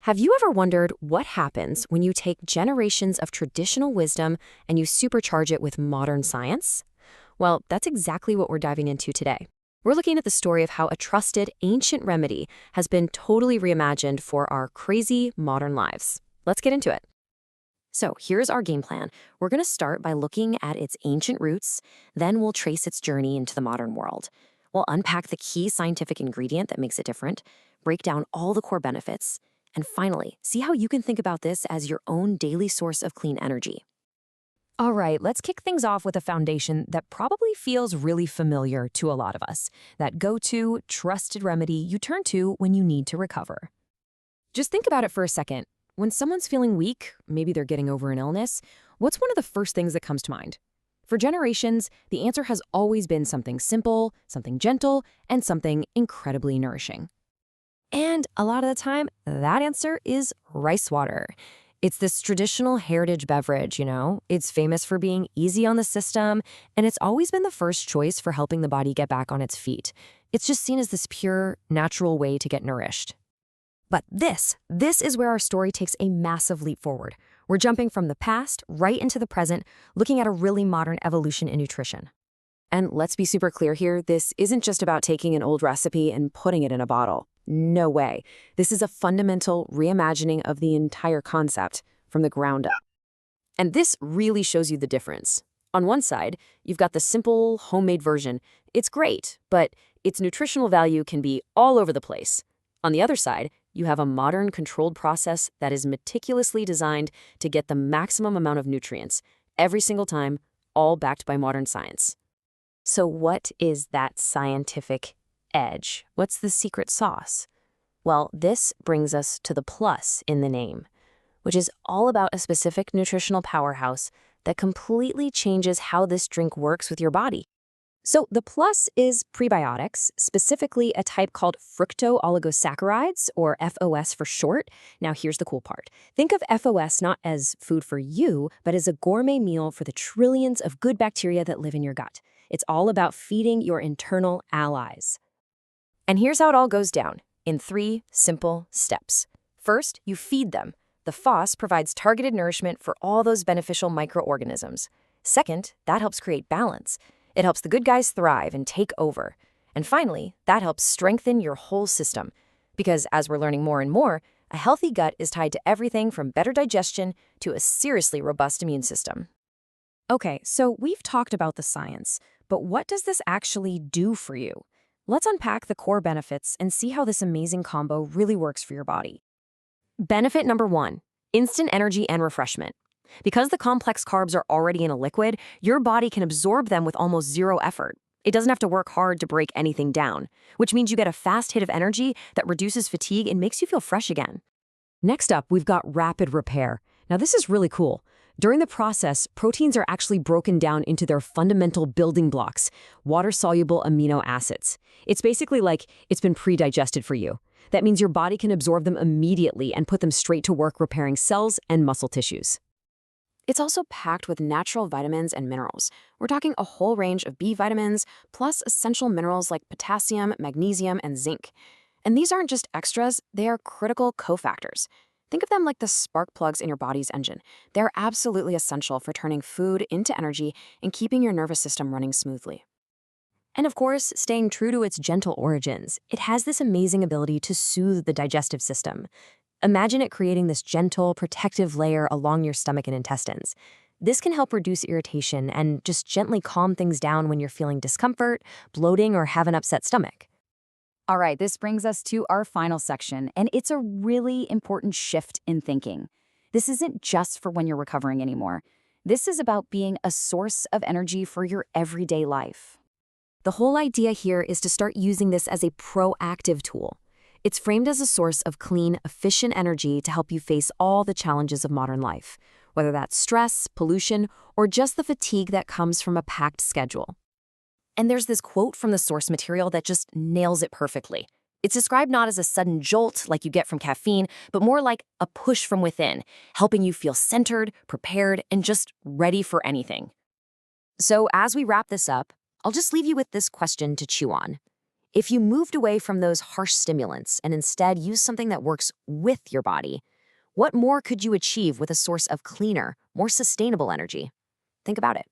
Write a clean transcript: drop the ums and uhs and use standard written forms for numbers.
Have you ever wondered what happens when you take generations of traditional wisdom and you supercharge it with modern science? Well, that's exactly what we're diving into today. We're looking at the story of how a trusted ancient remedy has been totally reimagined for our crazy modern lives. Let's get into it. So here's our game plan. We're going to start by looking at its ancient roots, then we'll trace its journey into the modern world. We'll unpack the key scientific ingredient that makes it different, break down all the core benefits, and finally, see how you can think about this as your own daily source of clean energy. All right, let's kick things off with a foundation that probably feels really familiar to a lot of us. That go-to, trusted remedy you turn to when you need to recover. Just think about it for a second. When someone's feeling weak, maybe they're getting over an illness, what's one of the first things that comes to mind? For generations, the answer has always been something simple, something gentle, and something incredibly nourishing. And a lot of the time, that answer is rice water. It's this traditional heritage beverage, It's famous for being easy on the system, and it's always been the first choice for helping the body get back on its feet. It's just seen as this pure, natural way to get nourished. But this is where our story takes a massive leap forward. We're jumping from the past right into the present, looking at a really modern evolution in nutrition. And let's be super clear here, this isn't just about taking an old recipe and putting it in a bottle. No way. This is a fundamental reimagining of the entire concept from the ground up. And this really shows you the difference. On one side, you've got the simple, homemade version. It's great, but its nutritional value can be all over the place. On the other side, you have a modern, controlled process that is meticulously designed to get the maximum amount of nutrients every single time, all backed by modern science. So what is that scientific edge? What's the secret sauce? Well, this brings us to the plus in the name, which is all about a specific nutritional powerhouse that completely changes how this drink works with your body. So the plus is prebiotics, specifically a type called fructooligosaccharides, or FOS for short. Now here's the cool part. Think of FOS not as food for you, but as a gourmet meal for the trillions of good bacteria that live in your gut. It's all about feeding your internal allies. And here's how it all goes down, in 3 simple steps. First, you feed them. The FOS provides targeted nourishment for all those beneficial microorganisms. Second, that helps create balance. It helps the good guys thrive and take over. And finally, that helps strengthen your whole system. Because as we're learning more and more, a healthy gut is tied to everything from better digestion to a seriously robust immune system. Okay, so we've talked about the science, but what does this actually do for you? Let's unpack the core benefits and see how this amazing combo really works for your body. Benefit number 1, instant energy and refreshment. Because the complex carbs are already in a liquid, your body can absorb them with almost zero effort. It doesn't have to work hard to break anything down, which means you get a fast hit of energy that reduces fatigue and makes you feel fresh again. Next up, we've got rapid repair. Now this is really cool. During the process, proteins are actually broken down into their fundamental building blocks, water-soluble amino acids. It's basically like it's been pre-digested for you. That means your body can absorb them immediately and put them straight to work repairing cells and muscle tissues. It's also packed with natural vitamins and minerals. We're talking a whole range of B vitamins, plus essential minerals like potassium, magnesium, and zinc. And these aren't just extras, they are critical cofactors. Think of them like the spark plugs in your body's engine. They're absolutely essential for turning food into energy and keeping your nervous system running smoothly. And of course, staying true to its gentle origins, it has this amazing ability to soothe the digestive system. Imagine it creating this gentle, protective layer along your stomach and intestines. This can help reduce irritation and just gently calm things down when you're feeling discomfort, bloating, or have an upset stomach. All right, this brings us to our final section, and it's a really important shift in thinking. This isn't just for when you're recovering anymore. This is about being a source of energy for your everyday life. The whole idea here is to start using this as a proactive tool. It's framed as a source of clean, efficient energy to help you face all the challenges of modern life, whether that's stress, pollution, or just the fatigue that comes from a packed schedule. And there's this quote from the source material that just nails it perfectly. It's described not as a sudden jolt like you get from caffeine, but more like a push from within, helping you feel centered, prepared, and just ready for anything. So as we wrap this up, I'll just leave you with this question to chew on. If you moved away from those harsh stimulants and instead used something that works with your body, what more could you achieve with a source of cleaner, more sustainable energy? Think about it.